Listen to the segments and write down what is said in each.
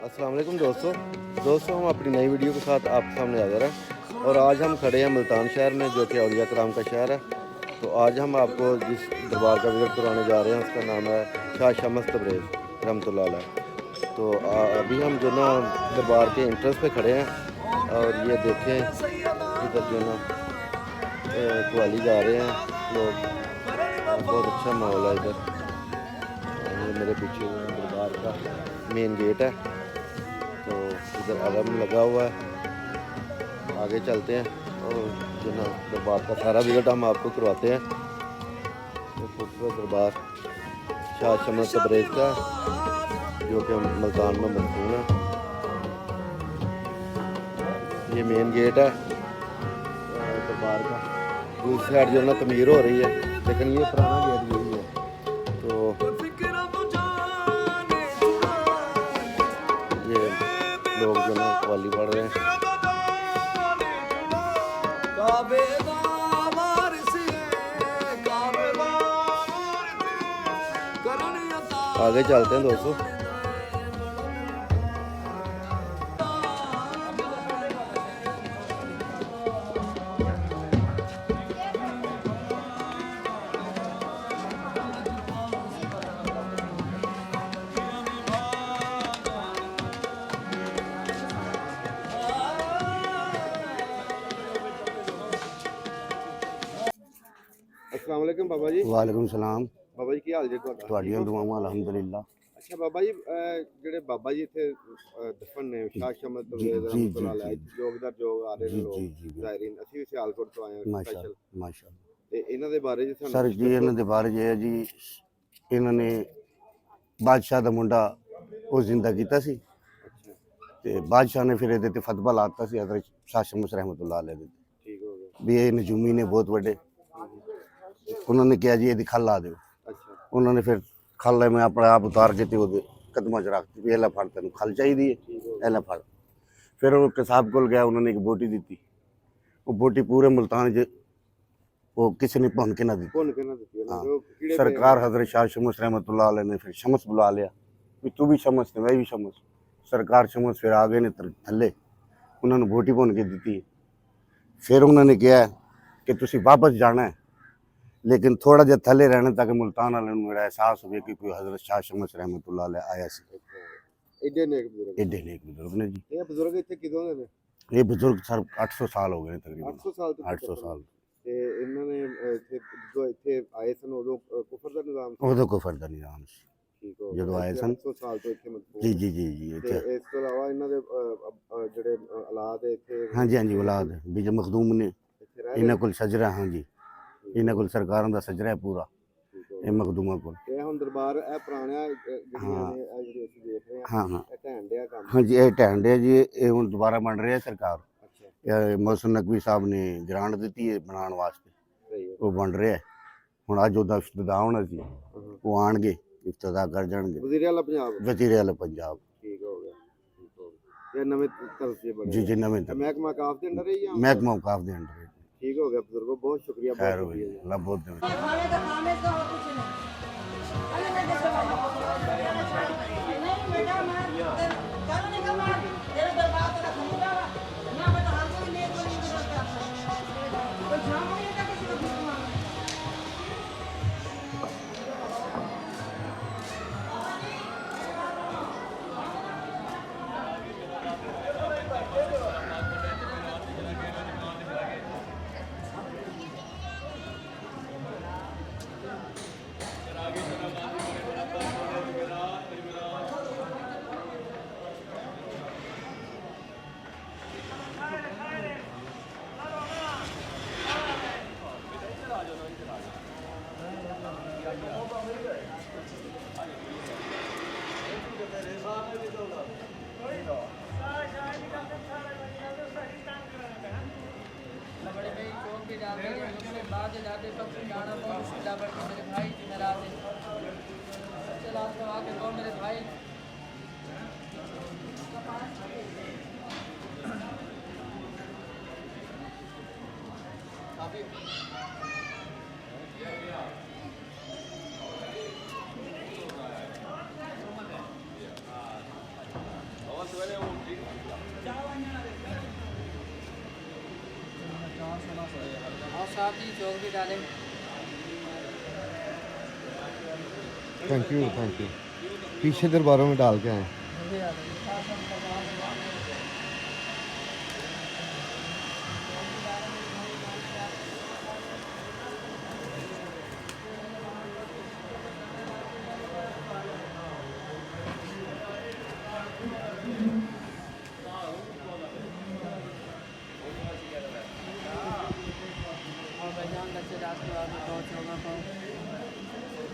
अस्सलाम वालेकुम दोस्तों हम अपनी नई वीडियो के साथ आपके सामने हाज़िर हैं और आज हम खड़े हैं मुल्तान शहर में जो कि औलिया कराम का शहर है। तो आज हम आपको जिस दरबार का विज़िट करवाने जा रहे हैं उसका नाम है शाह शम्स तबरेज़ रहमतुल्लाह अलैह। तो अभी हम जो ना दरबार के एंट्रेंस पे खड़े हैं और ये देखें इधर जो ना कवाली गा रहे हैं लोग। बहुत अच्छा माहौल है इधर। ये मेरे पीछे दरबार का मेन गेट है, तो इधर अलम लगा हुआ है। आगे चलते हैं और जो ना दरबार का सारा विजिट हम आपको करवाते हैं। ये खूबसूरत दरबार शाह शम्स तबरेज़ का जो कि मुल्तान में मदफून है। ये मेन गेट है दरबार का। दूसरी साइड जो ना तमीर हो रही है, लेकिन ये पुराना गेट यही है। तो ये लोग जो ना कवाली पढ़ रहे हैं। आगे चलते हैं दोस्तों। अस्सलाम वालेकुम बाबा जी। वालेकुम सलाम। बाबा जी की हाल जी ਤੁਹਾਡਾ? ਤੁਹਾਡੀਆਂ ਦੁਆਵਾਂ ਅਲਹਮਦੁਲਿਲਾ। ਅੱਛਾ ਬਾਬਾ ਜੀ, ਜਿਹੜੇ ਬਾਬਾ ਜੀ ਇੱਥੇ ਦਫਨ ਨੇ ਸ਼ਾਹ ਸ਼ਮਸ ਜੀ ਤਬਰੇਜ਼ ਜੀ ਰਹਿਮਤੁल्लाह ਜੀ अलैह, ਜੋਗਦਾਰ ਜੋਗ ਆ ਰਹੇ ਨੇ ਜੀ ਲੋਕ ਜੀ ਜੀ ਜ਼ਾਇਰੀਨ। ਅਸੀਂ ਵੀ ਸਿਆਲਕੋਟ ਤੋਂ ਆਏ ਹਾਂ ਮਾਸ਼ਾ ਸਪੈਸ਼ਲ। ਮਾਸ਼ਾ। ਤੇ ਇਹਨਾਂ ਦੇ ਬਾਰੇ ਜੀ ਸਾਨੂੰ ਸਰ ਕੁਛ ਜੀ ਦੱਸੋ। ਇਹਨਾਂ ਦੇ ਬਾਰੇ ਜੇ ਹੈ ਜੀ, ਇਹਨਾਂ ਨੇ ਬਾਦਸ਼ਾਹ ਦਾ ਮੁੰਡਾ ਉਹ ਜ਼ਿੰਦਾ ਕੀਤਾ ਸੀ ਅੱਛਾ, ਤੇ ਬਾਦਸ਼ਾਹ ਨੇ ਫਿਰ ਇਹਦੇ ਤੇ ਫਤਵਾ ਲਾਤਾ ਸੀ ਹਜ਼ਰਤ ਸ਼ਾਹ ਸ਼ਮਸ ਰਹਿਮਤੁल्लाह ਅਲੈਹ ਦੇ ਠੀਕ ਹੋ ਗਿਆ। ਵੀ ਇਹ ਨਜੂਮੀ ਨੇ ਬਹੁਤ ਵੱਡੇ। ਉਹਨਾਂ ਨੇ ਕਿਹਾ ਜੀ ਇਹਦੀ ਖੱਲ ਲਾ ਦਿਓ। ਅੱਛਾ ਉਹਨਾਂ ਨੇ ਫਿਰ ਖੱਲ ਮੈਂ ਆਪਣੇ ਆਪ ਉਤਾਰ ਕੇ ਤੇ ਉਹਦੇ ਕਦਮਾਂ 'ਚ ਰੱਖਤੀ ਵੀ ਇਹ ਲੈ ਫੜ, ਤੈਨੂੰ ਖੱਲ ਚਾਹੀਦੀ ਹੈ, ਠੀਕ ਹੋ ਇਹ ਲੈ ਫੜ। ਫਿਰ ਉਹ ਕਸਾਬ ਕੋਲ ਗਿਆ, ਉਹਨਾਂ ਨੇ ਇੱਕ ਬੋਟੀ ਦਿੱਤੀ। ਉਹ ਬੋਟੀ ਪੂਰੇ ਮੁਲਤਾਨ 'ਚ ਉਹ ਕਿਸੇ ਨੇ ਭੁੰਨ ਕੇ ਨਾ ਦਿੱਤੀ। ਭੁੰਨ ਕੇ ਨਾ ਦਿੱਤੀ ਉਹਨਾਂ हाँ, ਨੇ, ਉਹ ਕੀੜੇ सरकार हजरत शाह शमस रहमतुल्लाह अलैह ने फिर शमस बुला लिया भी तू भी शमस ने, मैं भी शमस। सरकार शमस फिर आ गए ने थल्ले, उन्होंने बोटी भुन के दी। फिर उन्होंने कहा कि तुसी वापस जाना है, लेकिन थोड़ा जिहा थल्ले रहना ताकि मुल्तान वाले नूं मेरा एहसास हो कि कोई हजरत शाह शमस रहमतुल्लाह अलैह आया सी। एडे नेक बुजुर्ग। एडे नेक बुजुर्ग ने जी। ਇਹ ਬਜ਼ੁਰਗ ਇੱਥੇ ਕਿਦੋਂ ਦੇ ਨੇ? ये बुजुर्ग सर 800 साल हो गए तकरीबन। 800 ਸਾਲ ਤੋਂ 800 साल। ਤੇ ਇਹਨਾਂ ਨੇ ਇੱਥੇ ਜਦੋਂ ਇੱਥੇ ਆਏ ਸਨ ਉਦੋਂ ਕੁਫਰ ਦਾ ਨਿਜ਼ਾਮ ਸੀ। उदो कुफर दा निजाम सी। ਠੀਕ ਹੋ ਜਦੋਂ ਗਿਆ। ਆਏ ਇੱਥੇ ਸਨ। 800 ਸਾਲ ਤੋਂ ਇੱਥੇ ਮਜ਼ਬੂਤ जी जी जी जी ਤੇ इत्थे। ਇਸ ਤੋਂ ਇਲਾਵਾ ਇਹਨਾਂ ਦੇ ਜਿਹੜੇ ਔਲਾਦ ਹੈ ਇੱਥੇ हाँ जी हाँ जी औलाद बीज मखदूम ने ਇੱਥੇ ਰਹਿ ਰਹੇ इन्हों को सजरा। हाँ जी, इन्हों को सरकारों का सजरा है पूरा ਠੀਕ ਹੋ ये मखदूमा को। ਗਿਆ। ਇਹ ਹੁਣ ਦਰਬਾਰ ਇਹ ਪੁਰਾਣਿਆਂ ਜਿਹੜੀਆਂ ਨੇ ਇਹ ਜਿਹੜੀ ਅਸੀਂ ਦੇਖ ਰਹੇ ਹਾਂ हाँ हाँ ਇਹ ਢਹਿਣ ਡਿਆ ਕੰਮ। हाँ जी, ये ढैंड है जी, ये हुण दोबारा बन रहा है। सरकार ਅੱਛਾ मोहसिन नकवी साहब ने ग्रांट दी है बनाने वास्ते, ਸਹੀ ਹੈ। वो बन रहा है। हुण अज उहदा इफ्तिदा होना सी, ਹਾਂ। वो आणगे इफ्तिदा कर जाणगे ਵਜ਼ੀਰ ਆਲਾ ਪੰਜਾਬ। वजीरे वाले पंजाब। ਠੀਕ ਹੋ ਗਿਆ, ਠੀਕ ਹੋ ਗਿਆ। ਇਹ ਨਵੇਂ ਤਰਸੇ ਬਣੇ जी जी नवें तक ਮਹਿਕਮਾ ਕਾਫ ਦੇ ਅੰਡਰ ਹੀ ਜਾਂ महकमा औकाफ दे अंडर है। ਠੀਕ ਹੋ ਗਿਆ ਬਜ਼ੁਰਗੋ, ਬਹੁਤ ਸ਼ੁਕਰੀਆ, ਬਹੁਤ खैर हो ਸ਼ੁਕਰੀਆ जी, ਜੀ। अल्लाह बहुत देवे। खाने का खाने का और कुछ नहीं। नहीं बेटा मैं कल नहीं कमा तेरे दरबार तक रखूंगा ना, बेटा हर कोई ले तो नहीं करता कोई शाम नहीं था किसी को भीख मांगना। बड़े भाई चौक पे जाते हैं, उसके बाद जाते सब कुछ जाना बहुत मुश्किल है। पर मेरे भाई जी मेरा आते सबसे लास्ट में आके कौन मेरे भाई आप जी चौक भी डालें। थैंक यू पीछे दरबारों में डाल के आए।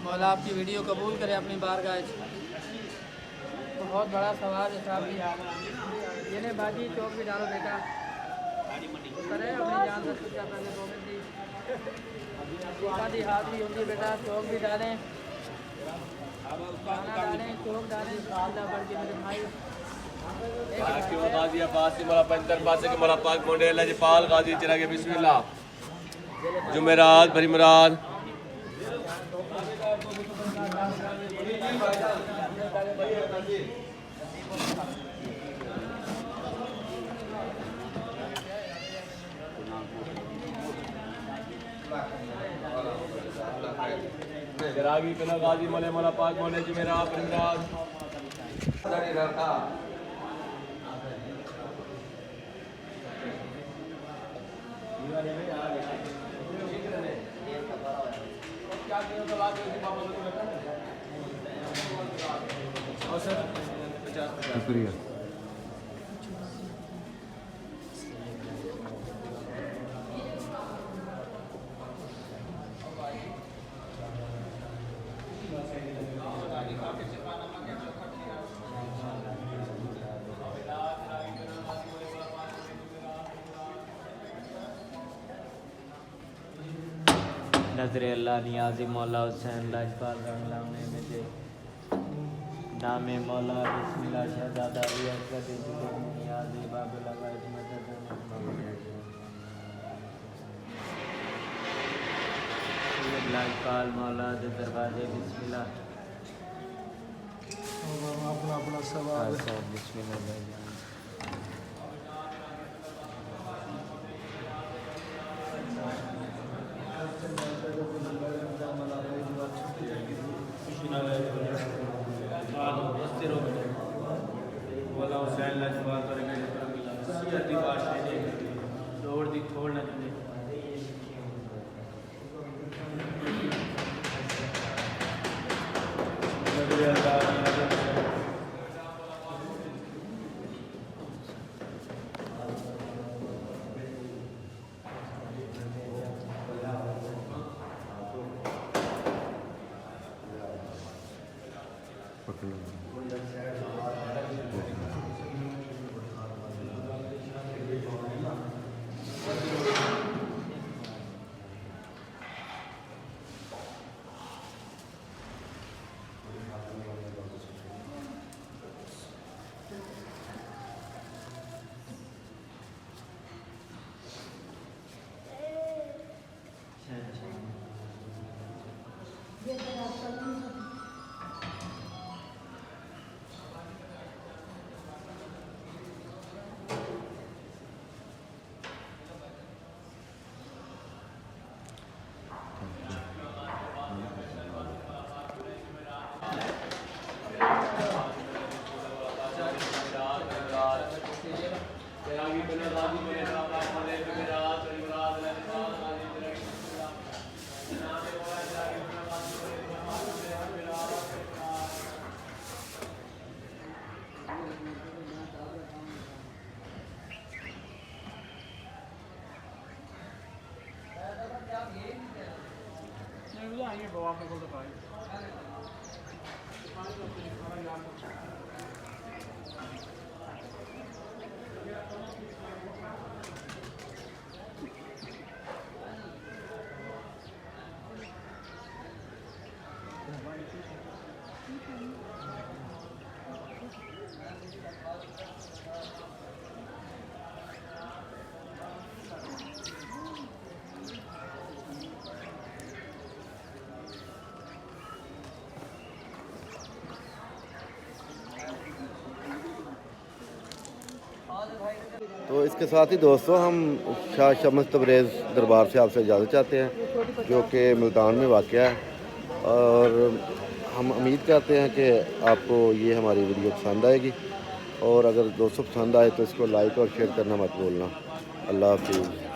मौला आपकी वीडियो कबूल करे अपनी बारगाह च। बहुत बड़ा सवाल है साहब जी। ये ने बाजी चौक भी डालो बेटा। करे अपनी जान से सोचा पहले मोमिन जी। सुबह दी हाज़री होती है बेटा, चौक भी डालें, खाना डालें, चौक डालें, अल्लाह बढ़ के मेरे भाई। गाजी अब्बास मोला पंतर पासे के मोला पाक मोंडे लजपाल गाजी चिरागे बिस्मिल्लाह जुमेरात भरी मुराद चिरागी पिला गाजी मोले मोला पाक मोंडे जुमेरात भरी मुराद शुक्रिया। नजर अल्लाह नियाज़ी मौला हुसैन लाजपाल रंगला में मुझे नामे मौला बिस्मिल्लाह शहजादा अली असद नियाज़ी बाबुल अवाइज मदद लाजपाल मौला दे दरवाजे बिस्मिल्लाह अपना सवाल बिस्मिल्लाह। वाला हुसैन लाजपाल पर गए सियाती बादशाह ने दौड़ दी छोड़ना चाहिए तो इसके साथ ही दोस्तों हम शाह शम्स तबरेज़ दरबार से आपसे इजाज़त चाहते हैं जो कि मुल्तान में वाक़ है, और हम उम्मीद करते हैं कि आपको ये हमारी वीडियो पसंद आएगी, और अगर दोस्तों पसंद आए तो इसको लाइक और शेयर करना मत भूलना। अल्लाह हाफिज़।